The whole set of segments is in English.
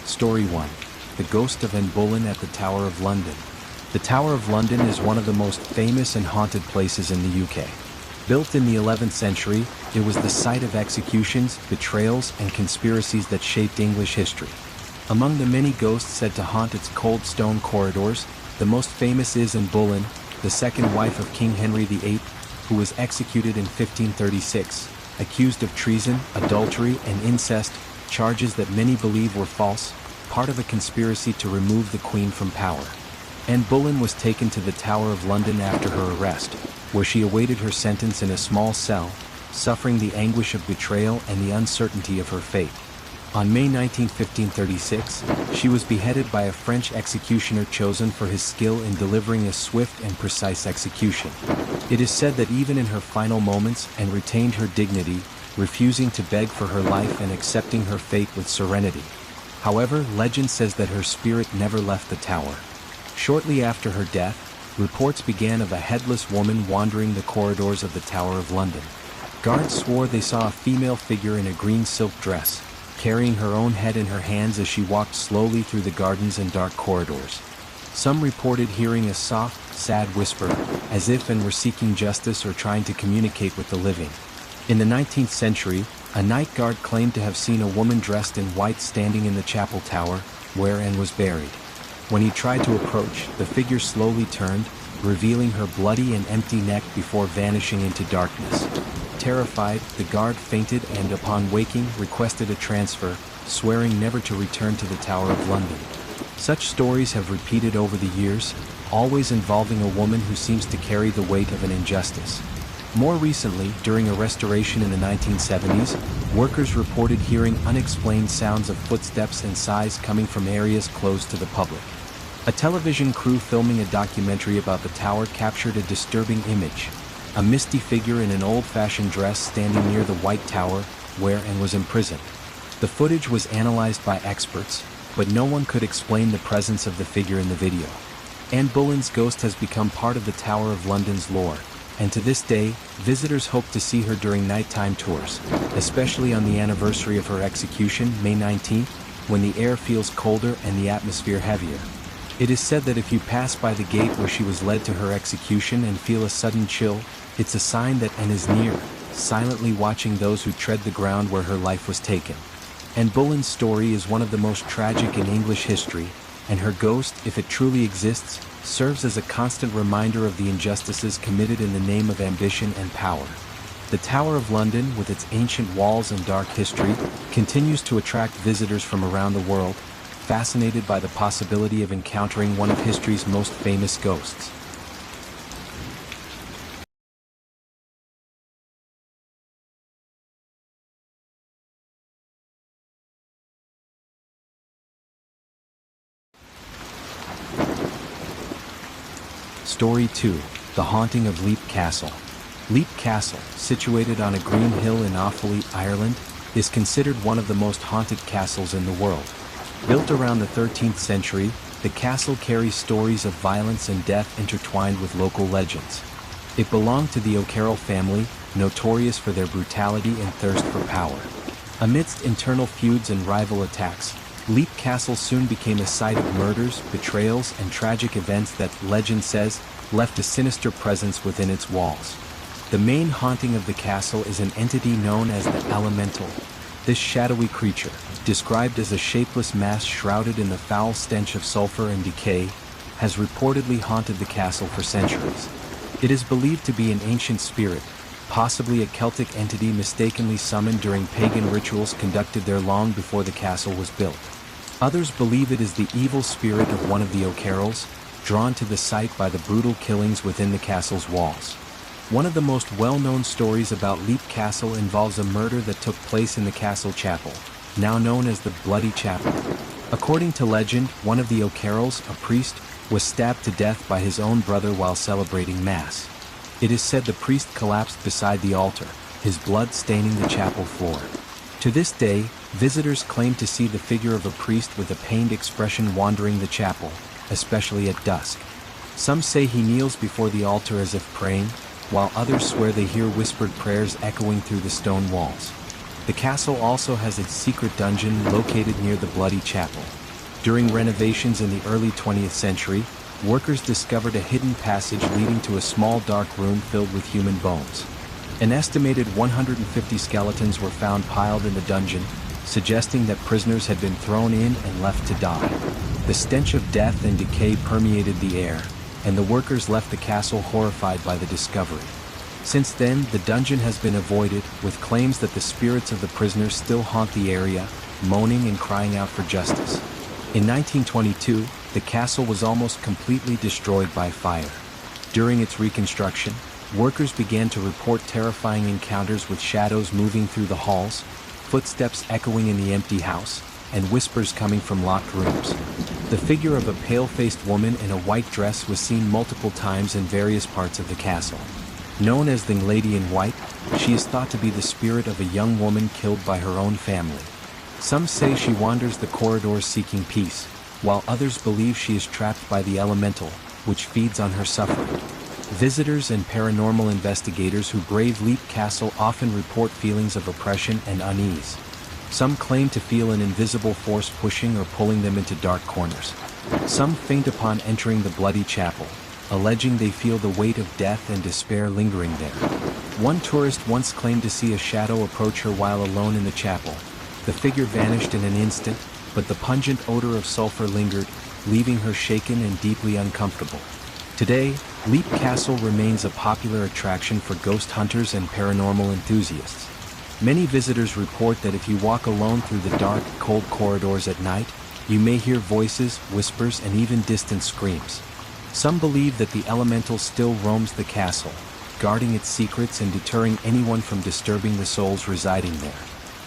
Story 1. The Ghost of Boleyn at the Tower of London. The Tower of London is one of the most famous and haunted places in the UK. Built in the 11th century, it was the site of executions, betrayals, and conspiracies that shaped English history. Among the many ghosts said to haunt its cold stone corridors, the most famous is Anne Boleyn, the second wife of King Henry VIII, who was executed in 1536, accused of treason, adultery, and incest, charges that many believe were false, part of a conspiracy to remove the Queen from power. Anne Boleyn was taken to the Tower of London after her arrest, where she awaited her sentence in a small cell, suffering the anguish of betrayal and the uncertainty of her fate. On May 19, 1536, she was beheaded by a French executioner chosen for his skill in delivering a swift and precise execution. It is said that even in her final moments, Anne retained her dignity, refusing to beg for her life and accepting her fate with serenity. However, legend says that her spirit never left the tower. Shortly after her death, reports began of a headless woman wandering the corridors of the Tower of London. Guards swore they saw a female figure in a green silk dress, carrying her own head in her hands as she walked slowly through the gardens and dark corridors. Some reported hearing a soft, sad whisper, as if Anne were seeking justice or trying to communicate with the living. In the 19th century, a night guard claimed to have seen a woman dressed in white standing in the chapel tower, where Anne was buried. When he tried to approach, the figure slowly turned, revealing her bloody and empty neck before vanishing into darkness. Terrified, the guard fainted and, upon waking, requested a transfer, swearing never to return to the Tower of London. Such stories have repeated over the years, always involving a woman who seems to carry the weight of an injustice. More recently, during a restoration in the 1970s, workers reported hearing unexplained sounds of footsteps and sighs coming from areas closed to the public. A television crew filming a documentary about the tower captured a disturbing image: a misty figure in an old-fashioned dress standing near the White Tower, where Anne was imprisoned. The footage was analyzed by experts, but no one could explain the presence of the figure in the video. Anne Boleyn's ghost has become part of the Tower of London's lore, and to this day, visitors hope to see her during nighttime tours, especially on the anniversary of her execution, May 19th, when the air feels colder and the atmosphere heavier. It is said that if you pass by the gate where she was led to her execution and feel a sudden chill, it's a sign that Anne is near, silently watching those who tread the ground where her life was taken. Anne Boleyn's story is one of the most tragic in English history, and her ghost, if it truly exists, serves as a constant reminder of the injustices committed in the name of ambition and power. The Tower of London, with its ancient walls and dark history, continues to attract visitors from around the world, fascinated by the possibility of encountering one of history's most famous ghosts. Story 2. The Haunting of Leap Castle. Leap Castle, situated on a green hill in Offaly, Ireland, is considered one of the most haunted castles in the world. Built around the 13th century, the castle carries stories of violence and death intertwined with local legends. It belonged to the O'Carroll family, notorious for their brutality and thirst for power. Amidst internal feuds and rival attacks, Leap Castle soon became a site of murders, betrayals, and tragic events that, legend says, left a sinister presence within its walls. The main haunting of the castle is an entity known as the Elemental. This shadowy creature, described as a shapeless mass shrouded in the foul stench of sulfur and decay, has reportedly haunted the castle for centuries. It is believed to be an ancient spirit, possibly a Celtic entity mistakenly summoned during pagan rituals conducted there long before the castle was built. Others believe it is the evil spirit of one of the O'Carrolls, drawn to the site by the brutal killings within the castle's walls. One of the most well-known stories about Leap Castle involves a murder that took place in the castle chapel, now known as the Bloody Chapel. According to legend, one of the O'Carrolls, a priest, was stabbed to death by his own brother while celebrating Mass. It is said the priest collapsed beside the altar, his blood staining the chapel floor. To this day, visitors claim to see the figure of a priest with a pained expression wandering the chapel, especially at dusk. Some say he kneels before the altar as if praying, while others swear they hear whispered prayers echoing through the stone walls. The castle also has its secret dungeon located near the Bloody Chapel. During renovations in the early 20th century, workers discovered a hidden passage leading to a small dark room filled with human bones. An estimated 150 skeletons were found piled in the dungeon, suggesting that prisoners had been thrown in and left to die. The stench of death and decay permeated the air, and the workers left the castle horrified by the discovery. Since then, the dungeon has been avoided, with claims that the spirits of the prisoners still haunt the area, moaning and crying out for justice. In 1922, the castle was almost completely destroyed by fire. During its reconstruction, workers began to report terrifying encounters with shadows moving through the halls, footsteps echoing in the empty house, and whispers coming from locked rooms. The figure of a pale-faced woman in a white dress was seen multiple times in various parts of the castle. Known as the Lady in White, she is thought to be the spirit of a young woman killed by her own family. Some say she wanders the corridors seeking peace, while others believe she is trapped by the elemental, which feeds on her suffering. Visitors and paranormal investigators who brave Leap Castle often report feelings of oppression and unease. Some claim to feel an invisible force pushing or pulling them into dark corners. Some faint upon entering the Bloody Chapel, alleging they feel the weight of death and despair lingering there. One tourist once claimed to see a shadow approach her while alone in the chapel. The figure vanished in an instant, but the pungent odor of sulfur lingered, leaving her shaken and deeply uncomfortable. Today, Leap Castle remains a popular attraction for ghost hunters and paranormal enthusiasts. Many visitors report that if you walk alone through the dark, cold corridors at night, you may hear voices, whispers, and even distant screams. Some believe that the elemental still roams the castle, guarding its secrets and deterring anyone from disturbing the souls residing there.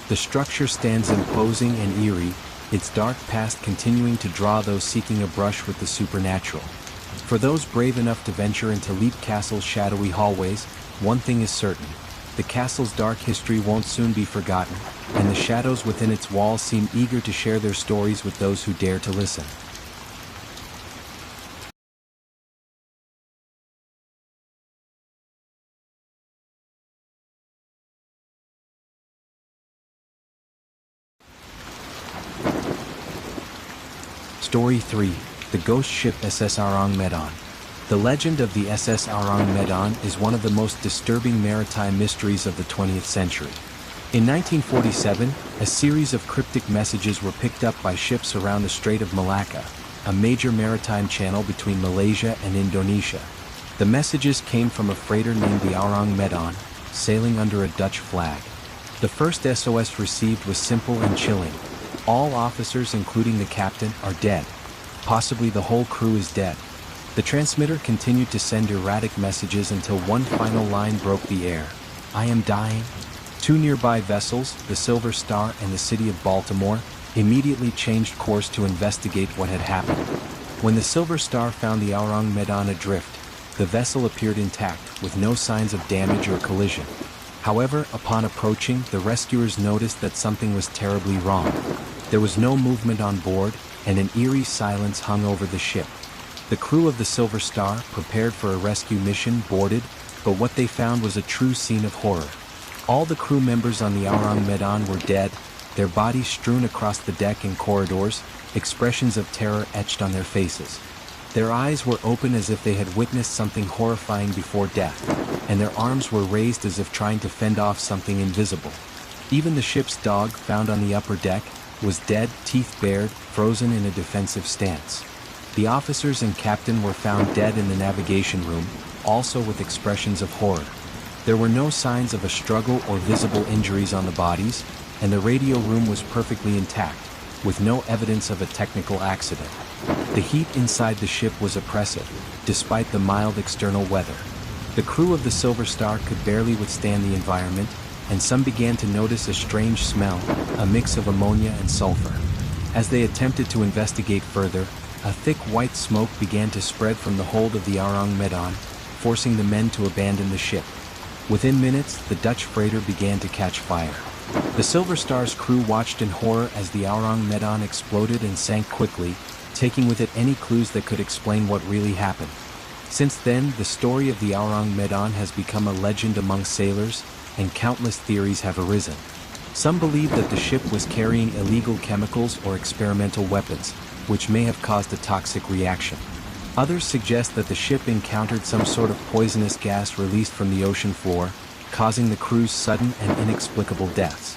The structure stands imposing and eerie, its dark past continuing to draw those seeking a brush with the supernatural. For those brave enough to venture into Leap Castle's shadowy hallways, one thing is certain: the castle's dark history won't soon be forgotten, and the shadows within its walls seem eager to share their stories with those who dare to listen. Story 3. The Ghost Ship SS Ourang Medan. The legend of the SS Ourang Medan is one of the most disturbing maritime mysteries of the 20th century. In 1947, a series of cryptic messages were picked up by ships around the Strait of Malacca, a major maritime channel between Malaysia and Indonesia. The messages came from a freighter named the Ourang Medan, sailing under a Dutch flag. The first SOS received was simple and chilling. All officers, including the captain, are dead. Possibly the whole crew is dead. The transmitter continued to send erratic messages until one final line broke the air. "I am dying." Two nearby vessels, the Silver Star and the City of Baltimore, immediately changed course to investigate what had happened. When the Silver Star found the Ourang Medan adrift, the vessel appeared intact, with no signs of damage or collision. However, upon approaching, the rescuers noticed that something was terribly wrong. There was no movement on board, and an eerie silence hung over the ship. The crew of the Silver Star, prepared for a rescue mission, boarded, but what they found was a true scene of horror. All the crew members on the Ourang Medan were dead, their bodies strewn across the deck and corridors, expressions of terror etched on their faces. Their eyes were open as if they had witnessed something horrifying before death, and their arms were raised as if trying to fend off something invisible. Even the ship's dog, found on the upper deck, was dead, teeth bared, frozen in a defensive stance. The officers and captain were found dead in the navigation room, also with expressions of horror. There were no signs of a struggle or visible injuries on the bodies, and the radio room was perfectly intact, with no evidence of a technical accident. The heat inside the ship was oppressive, despite the mild external weather. The crew of the Silver Star could barely withstand the environment, and some began to notice a strange smell, a mix of ammonia and sulfur. As they attempted to investigate further, a thick white smoke began to spread from the hold of the Ourang Medan, forcing the men to abandon the ship. Within minutes, the Dutch freighter began to catch fire. The Silver Star's crew watched in horror as the Ourang Medan exploded and sank quickly, taking with it any clues that could explain what really happened. Since then, the story of the Ourang Medan has become a legend among sailors, and countless theories have arisen. Some believe that the ship was carrying illegal chemicals or experimental weapons, which may have caused a toxic reaction. Others suggest that the ship encountered some sort of poisonous gas released from the ocean floor, causing the crew's sudden and inexplicable deaths.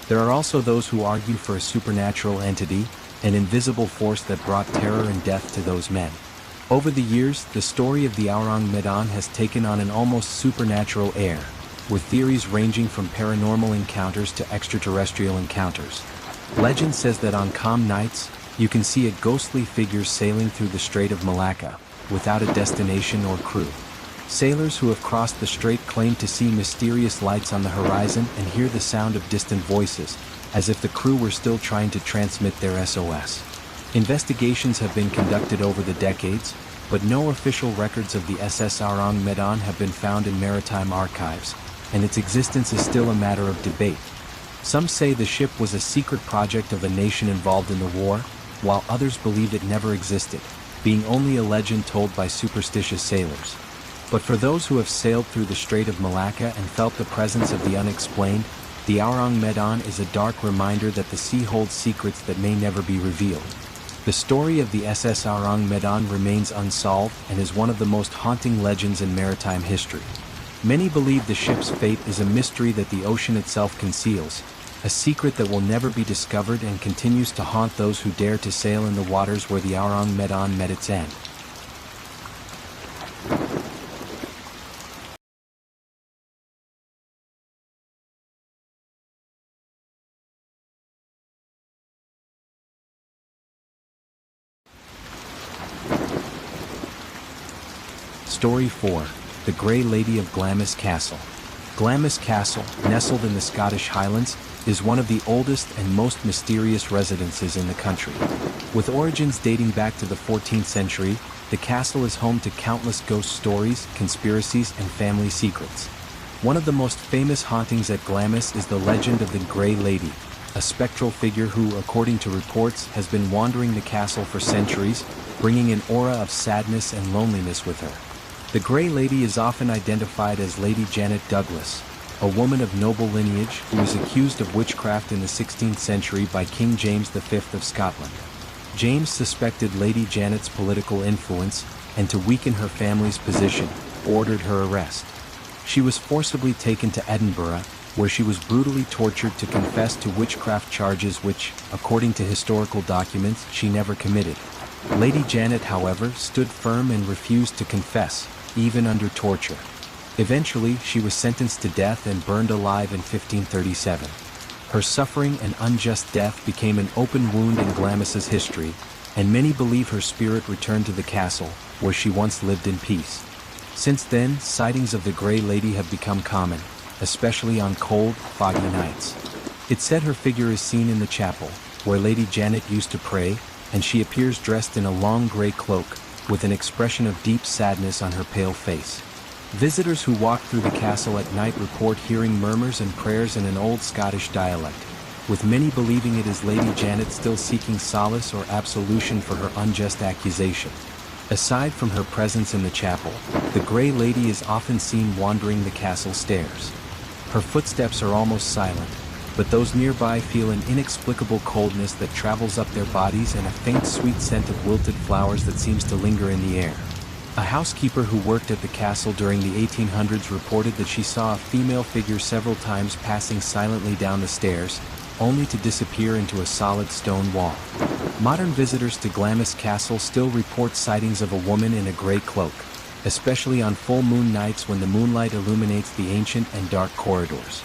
There are also those who argue for a supernatural entity, an invisible force that brought terror and death to those men. Over the years, the story of the Ourang Medan has taken on an almost supernatural air, with theories ranging from paranormal encounters to extraterrestrial encounters. Legend says that on calm nights, you can see a ghostly figure sailing through the Strait of Malacca, without a destination or crew. Sailors who have crossed the strait claim to see mysterious lights on the horizon and hear the sound of distant voices, as if the crew were still trying to transmit their SOS. Investigations have been conducted over the decades, but no official records of the SS Ourang Medan have been found in maritime archives, and its existence is still a matter of debate. Some say the ship was a secret project of a nation involved in the war, while others believe it never existed, being only a legend told by superstitious sailors. But for those who have sailed through the Strait of Malacca and felt the presence of the unexplained, the Ourang Medan is a dark reminder that the sea holds secrets that may never be revealed. The story of the SS Ourang Medan remains unsolved and is one of the most haunting legends in maritime history. Many believe the ship's fate is a mystery that the ocean itself conceals, a secret that will never be discovered and continues to haunt those who dare to sail in the waters where the Ourang Medan met its end. Story 4. The Grey Lady of Glamis Castle. Glamis Castle, nestled in the Scottish Highlands, is one of the oldest and most mysterious residences in the country. With origins dating back to the 14th century, the castle is home to countless ghost stories, conspiracies, and family secrets. One of the most famous hauntings at Glamis is the legend of the Grey Lady, a spectral figure who, according to reports, has been wandering the castle for centuries, bringing an aura of sadness and loneliness with her. The Grey Lady is often identified as Lady Janet Douglas, a woman of noble lineage who was accused of witchcraft in the 16th century by King James V of Scotland. James suspected Lady Janet's political influence, and to weaken her family's position, ordered her arrest. She was forcibly taken to Edinburgh, where she was brutally tortured to confess to witchcraft charges which, according to historical documents, she never committed. Lady Janet, however, stood firm and refused to confess, even under torture. Eventually, she was sentenced to death and burned alive in 1537. Her suffering and unjust death became an open wound in Glamis's history, and many believe her spirit returned to the castle, where she once lived in peace. Since then, sightings of the Grey Lady have become common, especially on cold, foggy nights. It's said her figure is seen in the chapel, where Lady Janet used to pray, and she appears dressed in a long grey cloak, with an expression of deep sadness on her pale face. Visitors who walk through the castle at night report hearing murmurs and prayers in an old Scottish dialect, with many believing it is Lady Janet still seeking solace or absolution for her unjust accusation. Aside from her presence in the chapel, the Grey Lady is often seen wandering the castle stairs. Her footsteps are almost silent, but those nearby feel an inexplicable coldness that travels up their bodies and a faint sweet scent of wilted flowers that seems to linger in the air. A housekeeper who worked at the castle during the 1800s reported that she saw a female figure several times passing silently down the stairs, only to disappear into a solid stone wall. Modern visitors to Glamis Castle still report sightings of a woman in a grey cloak, especially on full moon nights when the moonlight illuminates the ancient and dark corridors.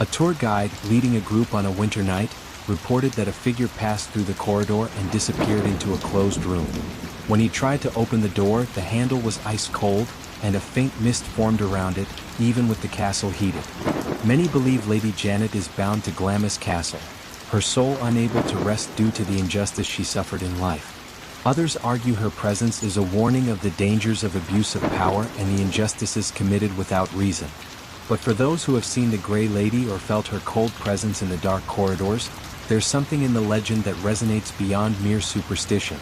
A tour guide, leading a group on a winter night, reported that a figure passed through the corridor and disappeared into a closed room. When he tried to open the door, the handle was ice cold, and a faint mist formed around it, even with the castle heated. Many believe Lady Janet is bound to Glamis Castle, her soul unable to rest due to the injustice she suffered in life. Others argue her presence is a warning of the dangers of abuse of power and the injustices committed without reason. But for those who have seen the Grey Lady or felt her cold presence in the dark corridors, there's something in the legend that resonates beyond mere superstition.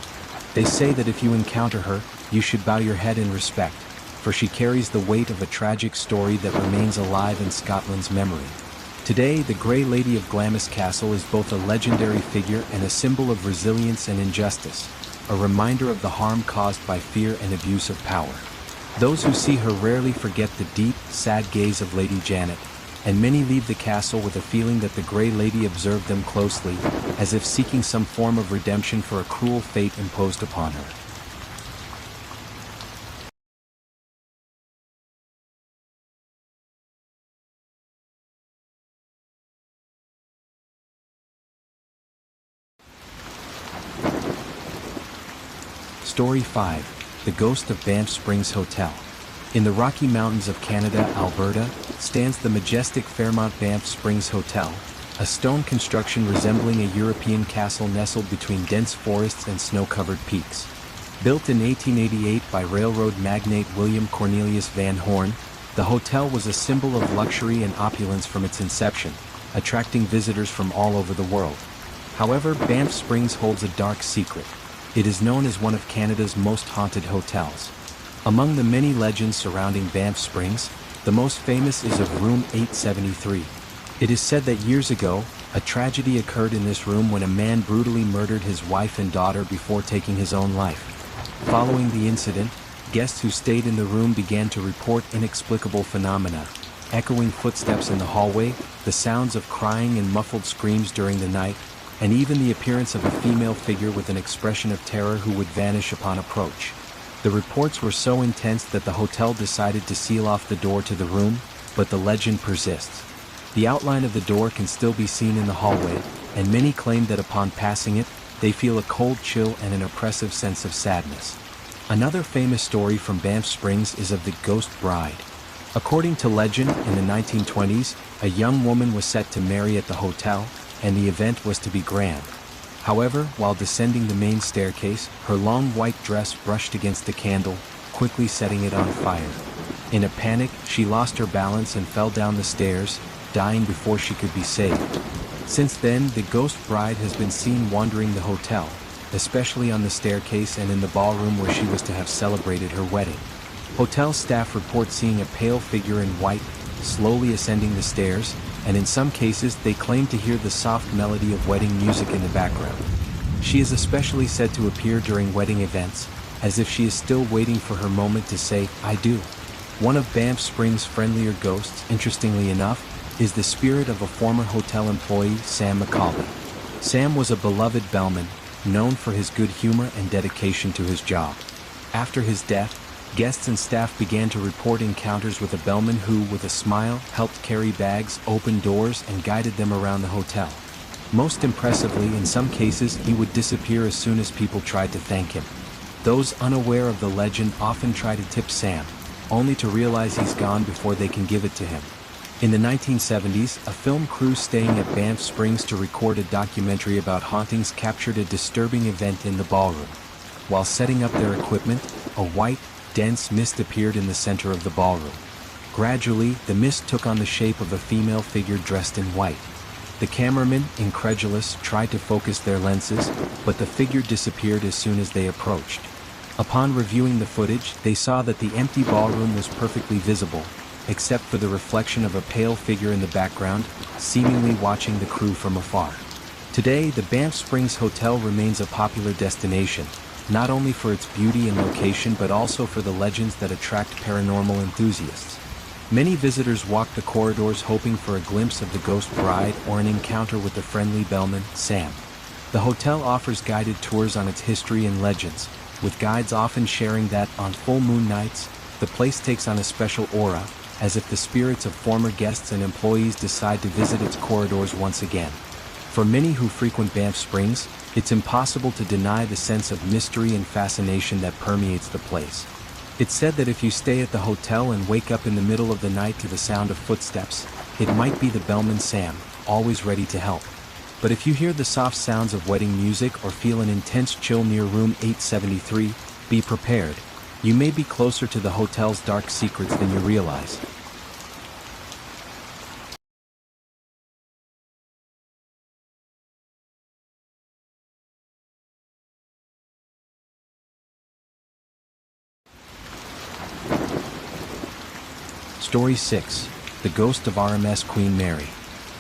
They say that if you encounter her, you should bow your head in respect, for she carries the weight of a tragic story that remains alive in Scotland's memory. Today, the Grey Lady of Glamis Castle is both a legendary figure and a symbol of resilience and injustice, a reminder of the harm caused by fear and abuse of power. Those who see her rarely forget the deep, sad gaze of Lady Janet, and many leave the castle with a feeling that the Grey Lady observed them closely, as if seeking some form of redemption for a cruel fate imposed upon her. Story 5. The Ghost of Banff Springs Hotel. In the Rocky Mountains of Canada, Alberta, stands the majestic Fairmont Banff Springs Hotel, a stone construction resembling a European castle nestled between dense forests and snow-covered peaks. Built in 1888 by railroad magnate William Cornelius Van Horn, the hotel was a symbol of luxury and opulence from its inception, attracting visitors from all over the world. However, Banff Springs holds a dark secret. It is known as one of Canada's most haunted hotels. Among the many legends surrounding Banff Springs, the most famous is of Room 873. It is said that years ago, a tragedy occurred in this room when a man brutally murdered his wife and daughter before taking his own life. Following the incident, guests who stayed in the room began to report inexplicable phenomena, echoing footsteps in the hallway, the sounds of crying and muffled screams during the night, and even the appearance of a female figure with an expression of terror who would vanish upon approach. The reports were so intense that the hotel decided to seal off the door to the room, but the legend persists. The outline of the door can still be seen in the hallway, and many claim that upon passing it, they feel a cold chill and an oppressive sense of sadness. Another famous story from Banff Springs is of the Ghost Bride. According to legend, in the 1920s, a young woman was set to marry at the hotel, and the event was to be grand. However, while descending the main staircase, her long white dress brushed against a candle, quickly setting it on fire. In a panic, she lost her balance and fell down the stairs, dying before she could be saved. Since then, the Ghost Bride has been seen wandering the hotel, especially on the staircase and in the ballroom where she was to have celebrated her wedding. Hotel staff report seeing a pale figure in white, slowly ascending the stairs, and in some cases they claim to hear the soft melody of wedding music in the background. She is especially said to appear during wedding events, as if she is still waiting for her moment to say, "I do." One of Banff Springs' friendlier ghosts, interestingly enough, is the spirit of a former hotel employee, Sam McCauley. Sam was a beloved bellman, known for his good humor and dedication to his job. After his death, guests and staff began to report encounters with a bellman who, with a smile, helped carry bags, opened doors, and guided them around the hotel. Most impressively, in some cases, he would disappear as soon as people tried to thank him. Those unaware of the legend often try to tip Sam, only to realize he's gone before they can give it to him. In the 1970s, a film crew staying at Banff Springs to record a documentary about hauntings captured a disturbing event in the ballroom. While setting up their equipment, a white, dense mist appeared in the center of the ballroom. Gradually, the mist took on the shape of a female figure dressed in white. The cameramen, incredulous, tried to focus their lenses, but the figure disappeared as soon as they approached. Upon reviewing the footage, they saw that the empty ballroom was perfectly visible, except for the reflection of a pale figure in the background, seemingly watching the crew from afar. Today, the Banff Springs Hotel remains a popular destination, not only for its beauty and location but also for the legends that attract paranormal enthusiasts. Many visitors walk the corridors hoping for a glimpse of the Ghost Bride or an encounter with the friendly bellman, Sam. The hotel offers guided tours on its history and legends, with guides often sharing that, on full moon nights, the place takes on a special aura, as if the spirits of former guests and employees decide to visit its corridors once again. For many who frequent Banff Springs, it's impossible to deny the sense of mystery and fascination that permeates the place. It's said that if you stay at the hotel and wake up in the middle of the night to the sound of footsteps, it might be the bellman Sam, always ready to help. But if you hear the soft sounds of wedding music or feel an intense chill near room 873, be prepared. You may be closer to the hotel's dark secrets than you realize. Story 6. The Ghost of RMS Queen Mary.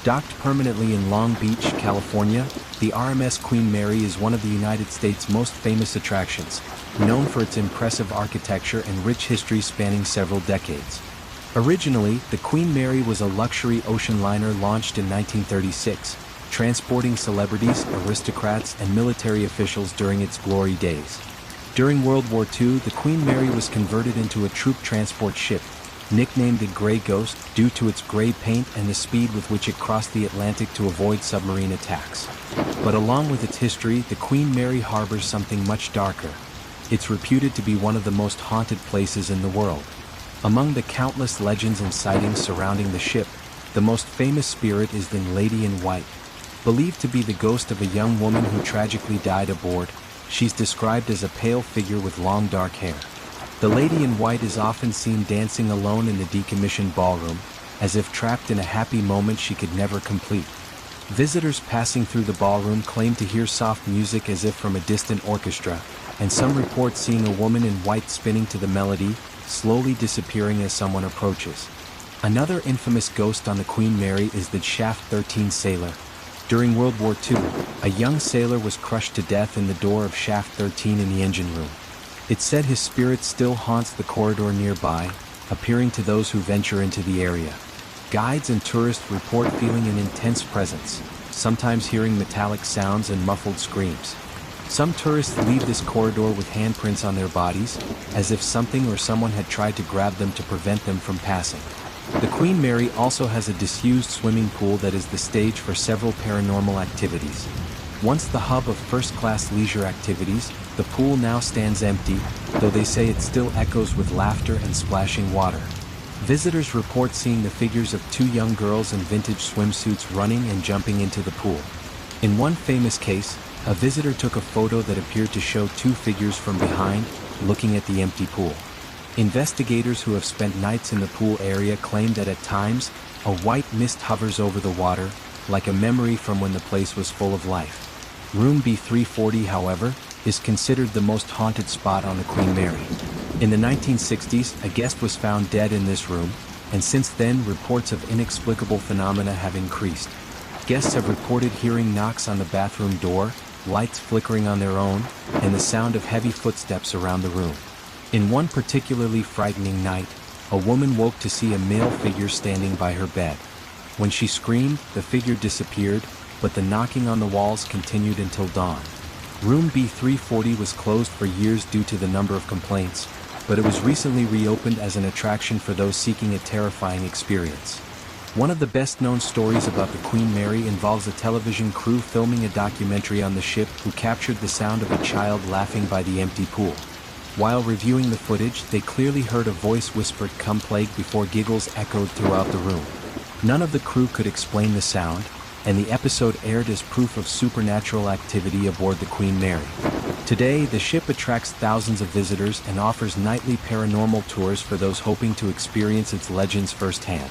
Docked permanently in Long Beach, California, the RMS Queen Mary is one of the United States' most famous attractions, known for its impressive architecture and rich history spanning several decades. Originally, the Queen Mary was a luxury ocean liner launched in 1936, transporting celebrities, aristocrats, and military officials during its glory days. During World War II, the Queen Mary was converted into a troop transport ship, nicknamed the Grey Ghost due to its gray paint and the speed with which it crossed the Atlantic to avoid submarine attacks. But along with its history, the Queen Mary harbors something much darker. It's reputed to be one of the most haunted places in the world. Among the countless legends and sightings surrounding the ship, the most famous spirit is the Lady in White. Believed to be the ghost of a young woman who tragically died aboard, she's described as a pale figure with long dark hair. The Lady in White is often seen dancing alone in the decommissioned ballroom, as if trapped in a happy moment she could never complete. Visitors passing through the ballroom claim to hear soft music as if from a distant orchestra, and some report seeing a woman in white spinning to the melody, slowly disappearing as someone approaches. Another infamous ghost on the Queen Mary is the Shaft 13 sailor. During World War II, a young sailor was crushed to death in the door of Shaft 13 in the engine room. It's said his spirit still haunts the corridor nearby, appearing to those who venture into the area. Guides and tourists report feeling an intense presence, sometimes hearing metallic sounds and muffled screams. Some tourists leave this corridor with handprints on their bodies, as if something or someone had tried to grab them to prevent them from passing. The Queen Mary also has a disused swimming pool that is the stage for several paranormal activities. Once the hub of first-class leisure activities, the pool now stands empty, though they say it still echoes with laughter and splashing water. Visitors report seeing the figures of two young girls in vintage swimsuits running and jumping into the pool. In one famous case, a visitor took a photo that appeared to show two figures from behind, looking at the empty pool. Investigators who have spent nights in the pool area claim that at times, a white mist hovers over the water, like a memory from when the place was full of life. Room B340, however, is considered the most haunted spot on the Queen Mary. In the 1960s, a guest was found dead in this room, and since then reports of inexplicable phenomena have increased. Guests have reported hearing knocks on the bathroom door, lights flickering on their own, and the sound of heavy footsteps around the room. In one particularly frightening night, a woman woke to see a male figure standing by her bed. When she screamed, the figure disappeared, but the knocking on the walls continued until dawn. Room B340 was closed for years due to the number of complaints, but it was recently reopened as an attraction for those seeking a terrifying experience. One of the best-known stories about the Queen Mary involves a television crew filming a documentary on the ship who captured the sound of a child laughing by the empty pool. While reviewing the footage, they clearly heard a voice whispered "Come plague" before giggles echoed throughout the room. None of the crew could explain the sound, and the episode aired as proof of supernatural activity aboard the Queen Mary. Today, the ship attracts thousands of visitors and offers nightly paranormal tours for those hoping to experience its legends firsthand.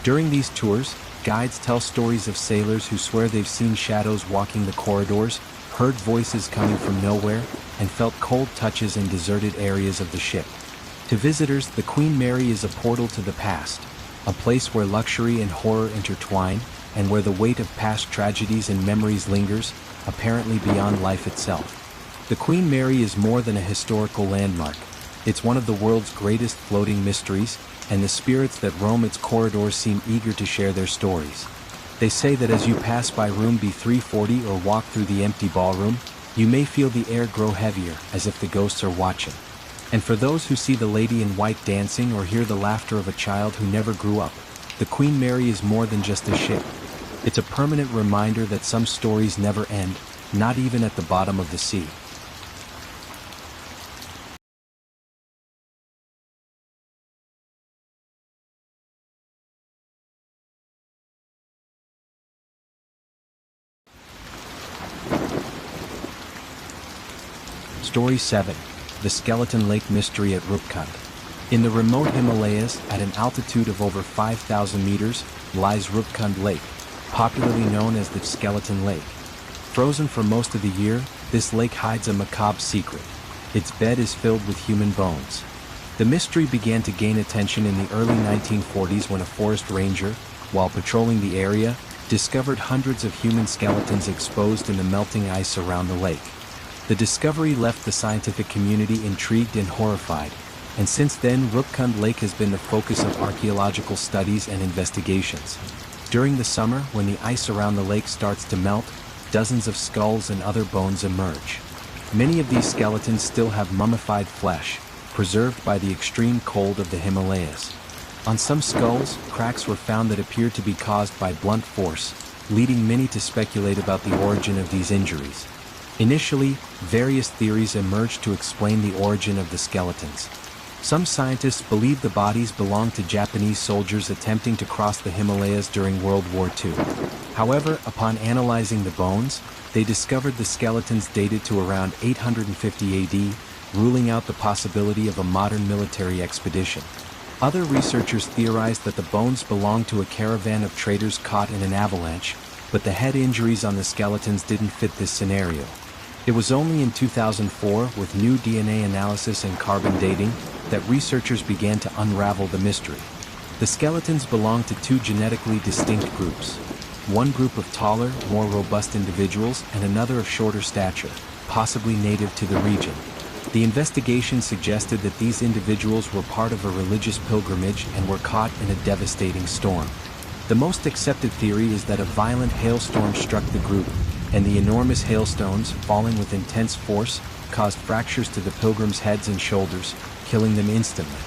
During these tours, guides tell stories of sailors who swear they've seen shadows walking the corridors, heard voices coming from nowhere, and felt cold touches in deserted areas of the ship. To visitors, the Queen Mary is a portal to the past, a place where luxury and horror intertwine, and where the weight of past tragedies and memories lingers, apparently beyond life itself. The Queen Mary is more than a historical landmark. It's one of the world's greatest floating mysteries, and the spirits that roam its corridors seem eager to share their stories. They say that as you pass by room B340 or walk through the empty ballroom, you may feel the air grow heavier, as if the ghosts are watching. And for those who see the Lady in White dancing or hear the laughter of a child who never grew up, the Queen Mary is more than just a ship. It's a permanent reminder that some stories never end, not even at the bottom of the sea. Story 7. The Skeleton Lake Mystery at Roopkund. In the remote Himalayas, at an altitude of over 5,000 meters, lies Roopkund Lake, popularly known as the Skeleton Lake. Frozen for most of the year, this lake hides a macabre secret. Its bed is filled with human bones. The mystery began to gain attention in the early 1940s when a forest ranger, while patrolling the area, discovered hundreds of human skeletons exposed in the melting ice around the lake. The discovery left the scientific community intrigued and horrified, and since then Roopkund Lake has been the focus of archaeological studies and investigations. During the summer, when the ice around the lake starts to melt, dozens of skulls and other bones emerge. Many of these skeletons still have mummified flesh, preserved by the extreme cold of the Himalayas. On some skulls, cracks were found that appeared to be caused by blunt force, leading many to speculate about the origin of these injuries. Initially, various theories emerged to explain the origin of the skeletons. Some scientists believe the bodies belonged to Japanese soldiers attempting to cross the Himalayas during World War II. However, upon analyzing the bones, they discovered the skeletons dated to around 850 AD, ruling out the possibility of a modern military expedition. Other researchers theorized that the bones belonged to a caravan of traders caught in an avalanche, but the head injuries on the skeletons didn't fit this scenario. It was only in 2004, with new DNA analysis and carbon dating, that researchers began to unravel the mystery. The skeletons belonged to two genetically distinct groups. One group of taller, more robust individuals and another of shorter stature, possibly native to the region. The investigation suggested that these individuals were part of a religious pilgrimage and were caught in a devastating storm. The most accepted theory is that a violent hailstorm struck the group, and the enormous hailstones, falling with intense force, caused fractures to the pilgrims' heads and shoulders, killing them instantly.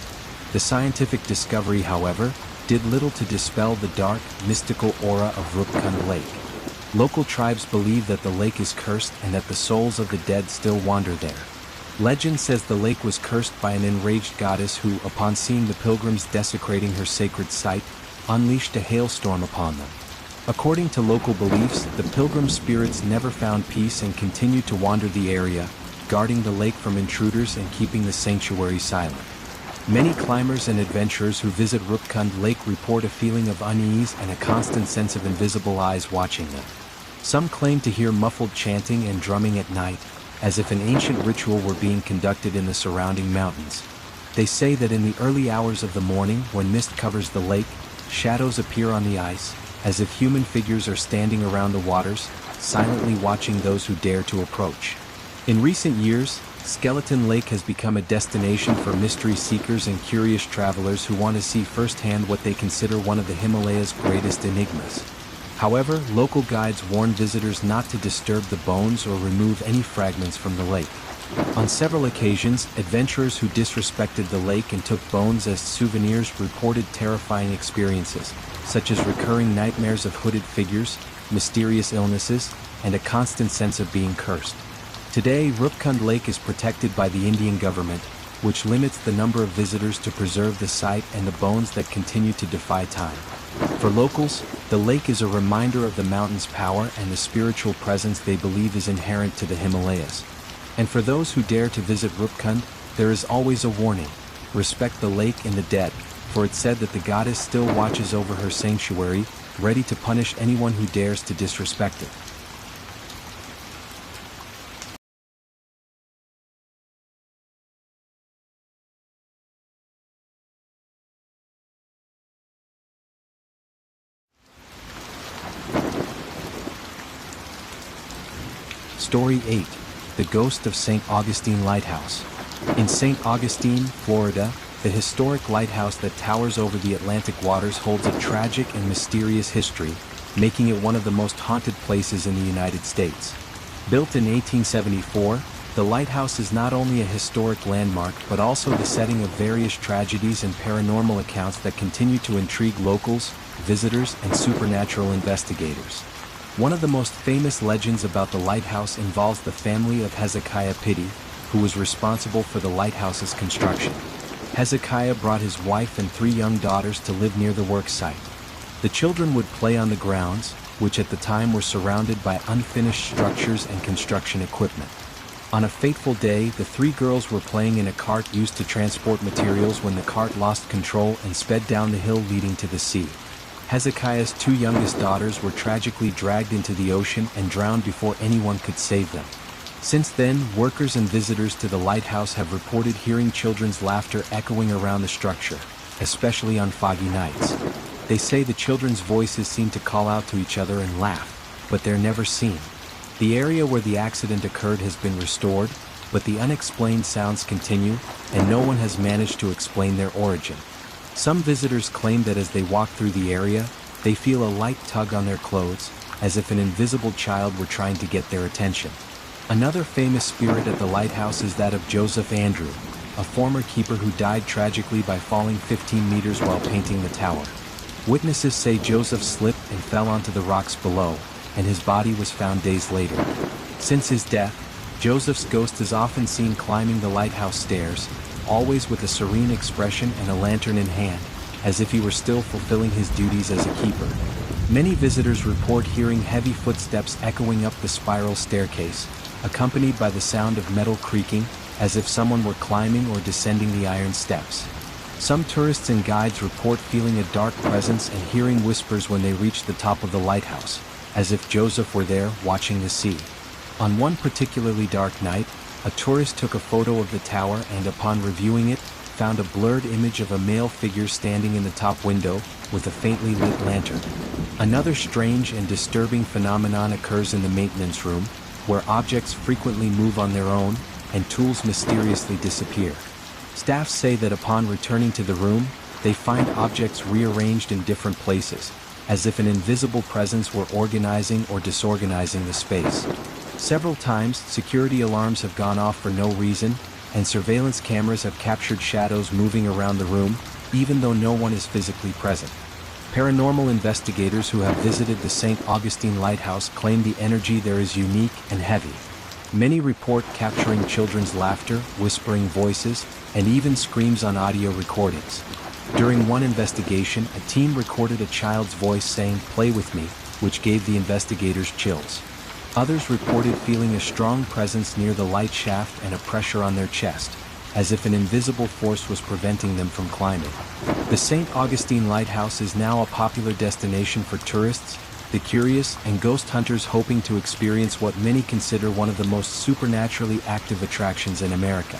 The scientific discovery, however, did little to dispel the dark, mystical aura of Roopkund Lake. Local tribes believe that the lake is cursed and that the souls of the dead still wander there. Legend says the lake was cursed by an enraged goddess who, upon seeing the pilgrims desecrating her sacred site, unleashed a hailstorm upon them. According to local beliefs, the pilgrim spirits never found peace and continued to wander the area, guarding the lake from intruders and keeping the sanctuary silent. Many climbers and adventurers who visit Roopkund Lake report a feeling of unease and a constant sense of invisible eyes watching them. Some claim to hear muffled chanting and drumming at night, as if an ancient ritual were being conducted in the surrounding mountains. They say that in the early hours of the morning, when mist covers the lake, shadows appear on the ice, as if human figures are standing around the waters, silently watching those who dare to approach. In recent years, Skeleton Lake has become a destination for mystery seekers and curious travelers who want to see firsthand what they consider one of the Himalayas' greatest enigmas. However, local guides warn visitors not to disturb the bones or remove any fragments from the lake. On several occasions, adventurers who disrespected the lake and took bones as souvenirs reported terrifying experiences, such as recurring nightmares of hooded figures, mysterious illnesses, and a constant sense of being cursed. Today, Roopkund Lake is protected by the Indian government, which limits the number of visitors to preserve the site and the bones that continue to defy time. For locals, the lake is a reminder of the mountain's power and the spiritual presence they believe is inherent to the Himalayas. And for those who dare to visit Roopkund, there is always a warning: respect the lake and the dead, for it's said that the goddess still watches over her sanctuary, ready to punish anyone who dares to disrespect it. Story 8. The Ghost of St. Augustine Lighthouse. In St. Augustine, Florida, the historic lighthouse that towers over the Atlantic waters holds a tragic and mysterious history, making it one of the most haunted places in the United States. Built in 1874, the lighthouse is not only a historic landmark but also the setting of various tragedies and paranormal accounts that continue to intrigue locals, visitors, and supernatural investigators. One of the most famous legends about the lighthouse involves the family of Hezekiah Pitti, who was responsible for the lighthouse's construction. Hezekiah brought his wife and 3 young daughters to live near the work site. The children would play on the grounds, which at the time were surrounded by unfinished structures and construction equipment. On a fateful day, the 3 girls were playing in a cart used to transport materials when the cart lost control and sped down the hill leading to the sea. Hezekiah's 2 youngest daughters were tragically dragged into the ocean and drowned before anyone could save them. Since then, workers and visitors to the lighthouse have reported hearing children's laughter echoing around the structure, especially on foggy nights. They say the children's voices seem to call out to each other and laugh, but they're never seen. The area where the accident occurred has been restored, but the unexplained sounds continue, and no one has managed to explain their origin. Some visitors claim that as they walk through the area, they feel a light tug on their clothes, as if an invisible child were trying to get their attention. Another famous spirit at the lighthouse is that of Joseph Andrew, a former keeper who died tragically by falling 15 meters while painting the tower. Witnesses say Joseph slipped and fell onto the rocks below, and his body was found days later. Since his death, Joseph's ghost is often seen climbing the lighthouse stairs, always with a serene expression and a lantern in hand, as if he were still fulfilling his duties as a keeper. Many visitors report hearing heavy footsteps echoing up the spiral staircase, accompanied by the sound of metal creaking, as if someone were climbing or descending the iron steps. Some tourists and guides report feeling a dark presence and hearing whispers when they reach the top of the lighthouse, as if Joseph were there watching the sea. On one particularly dark night, a tourist took a photo of the tower and upon reviewing it, found a blurred image of a male figure standing in the top window with a faintly lit lantern. Another strange and disturbing phenomenon occurs in the maintenance room, where objects frequently move on their own and tools mysteriously disappear. Staff say that upon returning to the room, they find objects rearranged in different places, as if an invisible presence were organizing or disorganizing the space. Several times, security alarms have gone off for no reason, and surveillance cameras have captured shadows moving around the room, even though no one is physically present. Paranormal investigators who have visited the St. Augustine Lighthouse claim the energy there is unique and heavy. Many report capturing children's laughter, whispering voices, and even screams on audio recordings. During one investigation, a team recorded a child's voice saying, "Play with me," which gave the investigators chills. Others reported feeling a strong presence near the light shaft and a pressure on their chest, as if an invisible force was preventing them from climbing. The St. Augustine Lighthouse is now a popular destination for tourists, the curious, and ghost hunters hoping to experience what many consider one of the most supernaturally active attractions in America.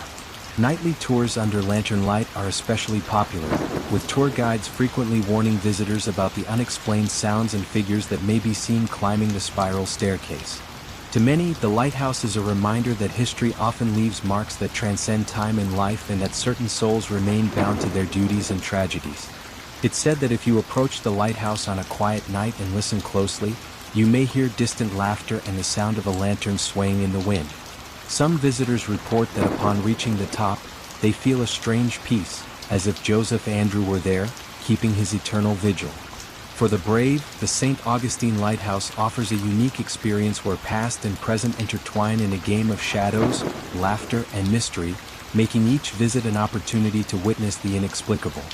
Nightly tours under lantern light are especially popular, with tour guides frequently warning visitors about the unexplained sounds and figures that may be seen climbing the spiral staircase. To many, the lighthouse is a reminder that history often leaves marks that transcend time and life and that certain souls remain bound to their duties and tragedies. It's said that if you approach the lighthouse on a quiet night and listen closely, you may hear distant laughter and the sound of a lantern swaying in the wind. Some visitors report that upon reaching the top, they feel a strange peace, as if Joseph Andrew were there, keeping his eternal vigil. For the brave, the St. Augustine Lighthouse offers a unique experience where past and present intertwine in a game of shadows, laughter, and mystery, making each visit an opportunity to witness the inexplicable.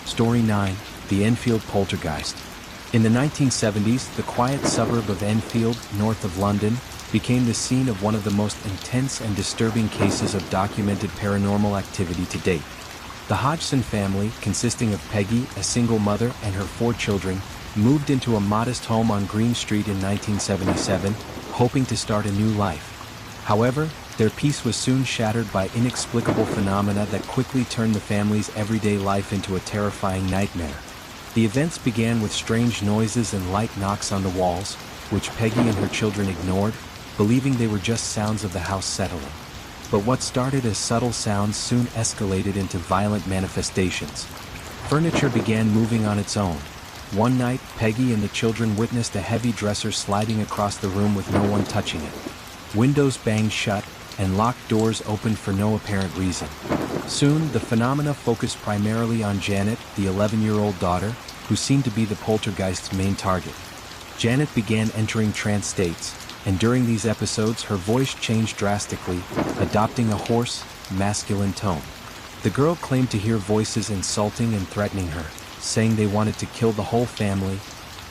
Story 9. The Enfield Poltergeist. In the 1970s, the quiet suburb of Enfield, north of London, became the scene of one of the most intense and disturbing cases of documented paranormal activity to date. The Hodgson family, consisting of Peggy, a single mother, and her 4 children, moved into a modest home on Green Street in 1977, hoping to start a new life. However, their peace was soon shattered by inexplicable phenomena that quickly turned the family's everyday life into a terrifying nightmare. The events began with strange noises and light knocks on the walls, which Peggy and her children ignored, believing they were just sounds of the house settling. But what started as subtle sounds soon escalated into violent manifestations. Furniture began moving on its own. One night, Peggy and the children witnessed a heavy dresser sliding across the room with no one touching it. Windows banged shut, and locked doors opened for no apparent reason. Soon, the phenomena focused primarily on Janet, the 11-year-old daughter, who seemed to be the poltergeist's main target. Janet began entering trance states, and during these episodes her voice changed drastically, adopting a hoarse, masculine tone. The girl claimed to hear voices insulting and threatening her, saying they wanted to kill the whole family.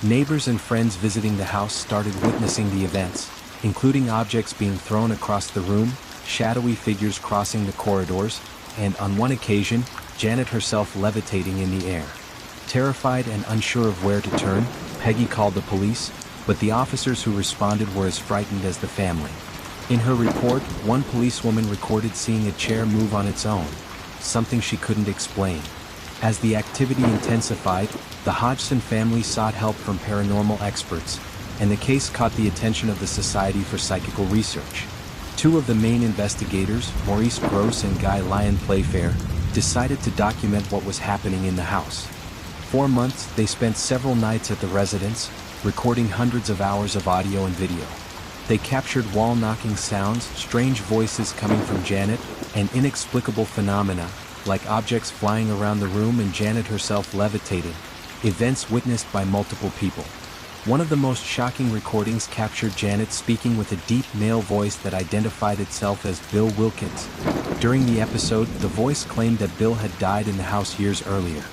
Neighbors and friends visiting the house started witnessing the events, including objects being thrown across the room, shadowy figures crossing the corridors, and on one occasion, Janet herself levitating in the air. Terrified and unsure of where to turn, Peggy called the police, but the officers who responded were as frightened as the family. In her report, one policewoman recorded seeing a chair move on its own, something she couldn't explain. As the activity intensified, the Hodgson family sought help from paranormal experts, and the case caught the attention of the Society for Psychical Research. Two of the main investigators, Maurice Grosse and Guy Lyon Playfair, decided to document what was happening in the house. For months, they spent several nights at the residence, recording hundreds of hours of audio and video. They captured wall-knocking sounds, strange voices coming from Janet, and inexplicable phenomena, like objects flying around the room and Janet herself levitating, events witnessed by multiple people. One of the most shocking recordings captured Janet speaking with a deep male voice that identified itself as Bill Wilkins. During the episode, the voice claimed that Bill had died in the house years earlier.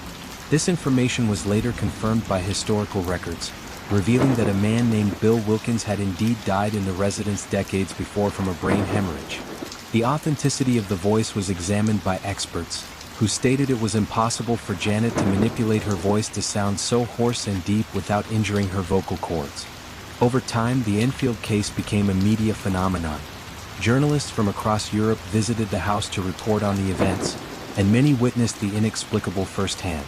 This information was later confirmed by historical records, revealing that a man named Bill Wilkins had indeed died in the residence decades before from a brain hemorrhage. The authenticity of the voice was examined by experts, who stated it was impossible for Janet to manipulate her voice to sound so hoarse and deep without injuring her vocal cords. Over time, the Enfield case became a media phenomenon. Journalists from across Europe visited the house to report on the events, and many witnessed the inexplicable firsthand.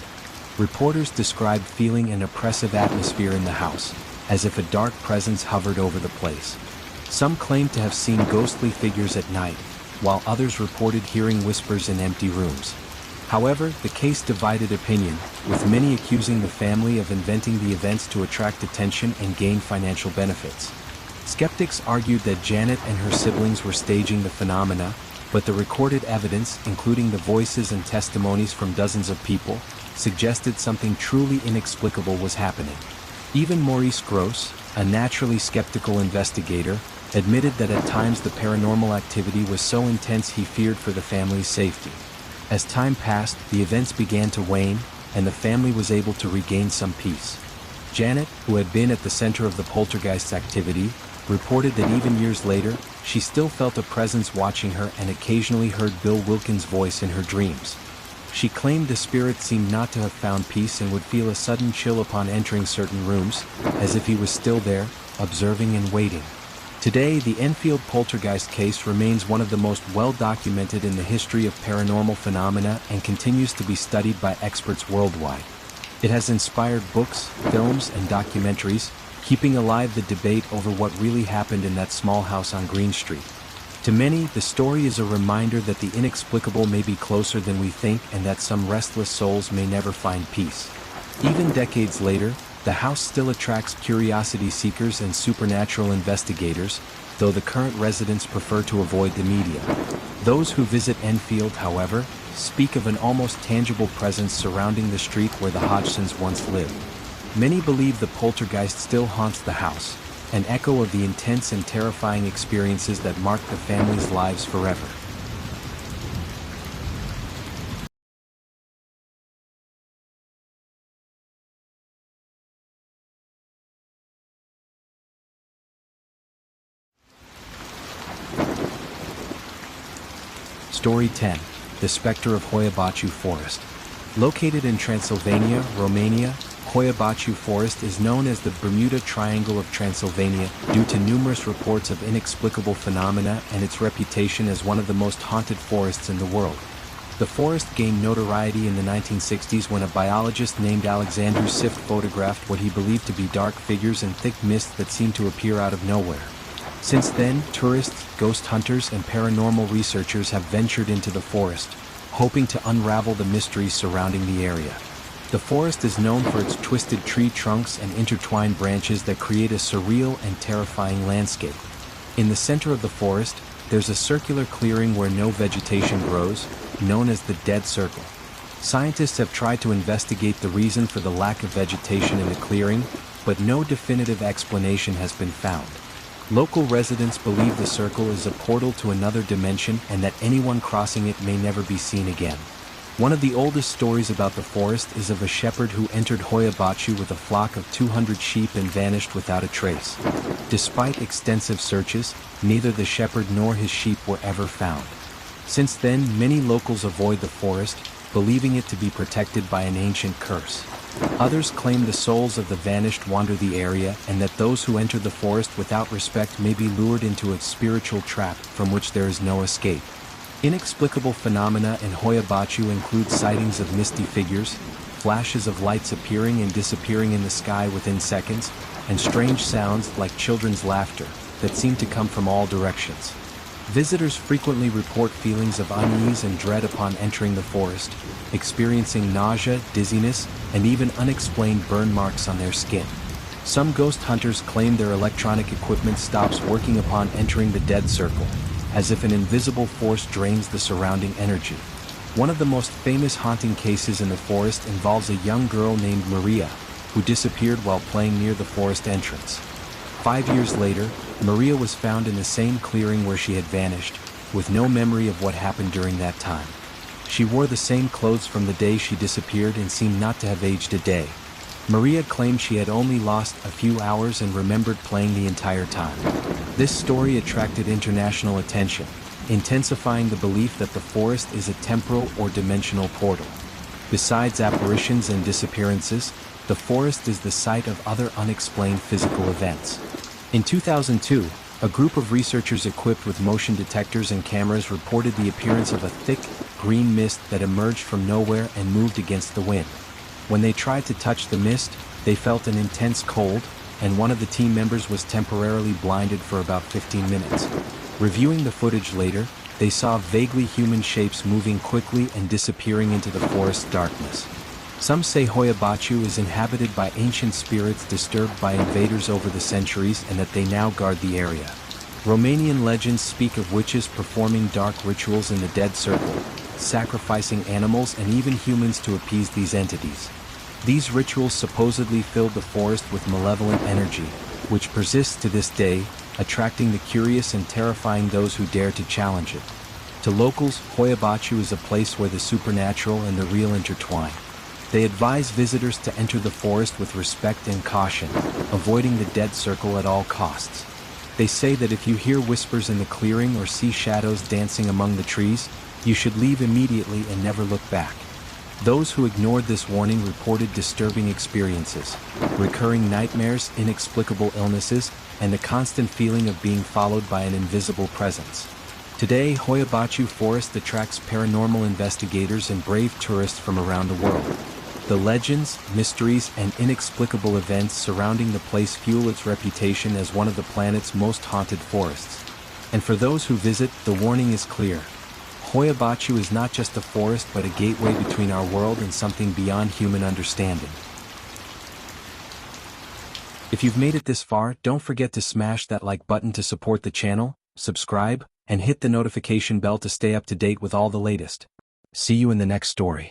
Reporters described feeling an oppressive atmosphere in the house, as if a dark presence hovered over the place. Some claimed to have seen ghostly figures at night, while others reported hearing whispers in empty rooms. However, the case divided opinion, with many accusing the family of inventing the events to attract attention and gain financial benefits. Skeptics argued that Janet and her siblings were staging the phenomena, but the recorded evidence, including the voices and testimonies from dozens of people, suggested something truly inexplicable was happening. Even Maurice Grosse, a naturally skeptical investigator, admitted that at times the paranormal activity was so intense he feared for the family's safety. As time passed, the events began to wane, and the family was able to regain some peace. Janet, who had been at the center of the poltergeist activity, reported that even years later, she still felt a presence watching her and occasionally heard Bill Wilkins' voice in her dreams. She claimed the spirit seemed not to have found peace and would feel a sudden chill upon entering certain rooms, as if he was still there, observing and waiting. Today, the Enfield poltergeist case remains one of the most well-documented in the history of paranormal phenomena and continues to be studied by experts worldwide. It has inspired books, films, and documentaries, keeping alive the debate over what really happened in that small house on Green Street. To many, the story is a reminder that the inexplicable may be closer than we think and that some restless souls may never find peace. Even decades later, the house still attracts curiosity seekers and supernatural investigators, though the current residents prefer to avoid the media. Those who visit Enfield, however, speak of an almost tangible presence surrounding the street where the Hodgsons once lived. Many believe the poltergeist still haunts the house, an echo of the intense and terrifying experiences that marked the family's lives forever. Story 10. The Specter of Hoia-Baciu Forest. Located in Transylvania, Romania, Hoia-Baciu Forest is known as the Bermuda Triangle of Transylvania due to numerous reports of inexplicable phenomena and its reputation as one of the most haunted forests in the world. The forest gained notoriety in the 1960s when a biologist named Alexander Sift photographed what he believed to be dark figures and thick mist that seemed to appear out of nowhere. Since then, tourists, ghost hunters, and paranormal researchers have ventured into the forest, hoping to unravel the mysteries surrounding the area. The forest is known for its twisted tree trunks and intertwined branches that create a surreal and terrifying landscape. In the center of the forest, there's a circular clearing where no vegetation grows, known as the Dead Circle. Scientists have tried to investigate the reason for the lack of vegetation in the clearing, but no definitive explanation has been found. Local residents believe the circle is a portal to another dimension and that anyone crossing it may never be seen again. One of the oldest stories about the forest is of a shepherd who entered Hoia-Baciu with a flock of 200 sheep and vanished without a trace. Despite extensive searches, neither the shepherd nor his sheep were ever found. Since then, many locals avoid the forest, believing it to be protected by an ancient curse. Others claim the souls of the vanished wander the area and that those who enter the forest without respect may be lured into a spiritual trap from which there is no escape. Inexplicable phenomena in Hoia-Baciu include sightings of misty figures, flashes of lights appearing and disappearing in the sky within seconds, and strange sounds like children's laughter that seem to come from all directions. Visitors frequently report feelings of unease and dread upon entering the forest, experiencing nausea, dizziness, and even unexplained burn marks on their skin. Some ghost hunters claim their electronic equipment stops working upon entering the dead circle, as if an invisible force drains the surrounding energy. One of the most famous haunting cases in the forest involves a young girl named Maria, who disappeared while playing near the forest entrance. 5 years later, Maria was found in the same clearing where she had vanished, with no memory of what happened during that time. She wore the same clothes from the day she disappeared and seemed not to have aged a day. Maria claimed she had only lost a few hours and remembered playing the entire time. This story attracted international attention, intensifying the belief that the forest is a temporal or dimensional portal. Besides apparitions and disappearances, the forest is the site of other unexplained physical events. In 2002, a group of researchers equipped with motion detectors and cameras reported the appearance of a thick, green mist that emerged from nowhere and moved against the wind. When they tried to touch the mist, they felt an intense cold, and one of the team members was temporarily blinded for about 15 minutes. Reviewing the footage later, they saw vaguely human shapes moving quickly and disappearing into the forest darkness. Some say Hoia-Baciu is inhabited by ancient spirits disturbed by invaders over the centuries and that they now guard the area. Romanian legends speak of witches performing dark rituals in the dead circle, sacrificing animals and even humans to appease these entities. These rituals supposedly filled the forest with malevolent energy, which persists to this day, attracting the curious and terrifying those who dare to challenge it. To locals, Hoia-Baciu is a place where the supernatural and the real intertwine. They advise visitors to enter the forest with respect and caution, avoiding the dead circle at all costs. They say that if you hear whispers in the clearing or see shadows dancing among the trees, you should leave immediately and never look back. Those who ignored this warning reported disturbing experiences, recurring nightmares, inexplicable illnesses, and the constant feeling of being followed by an invisible presence. Today, Hoia-Baciu Forest attracts paranormal investigators and brave tourists from around the world. The legends, mysteries, and inexplicable events surrounding the place fuel its reputation as one of the planet's most haunted forests. And for those who visit, the warning is clear. Hoia-Baciu is not just a forest but a gateway between our world and something beyond human understanding. If you've made it this far, don't forget to smash that like button to support the channel, subscribe, and hit the notification bell to stay up to date with all the latest. See you in the next story.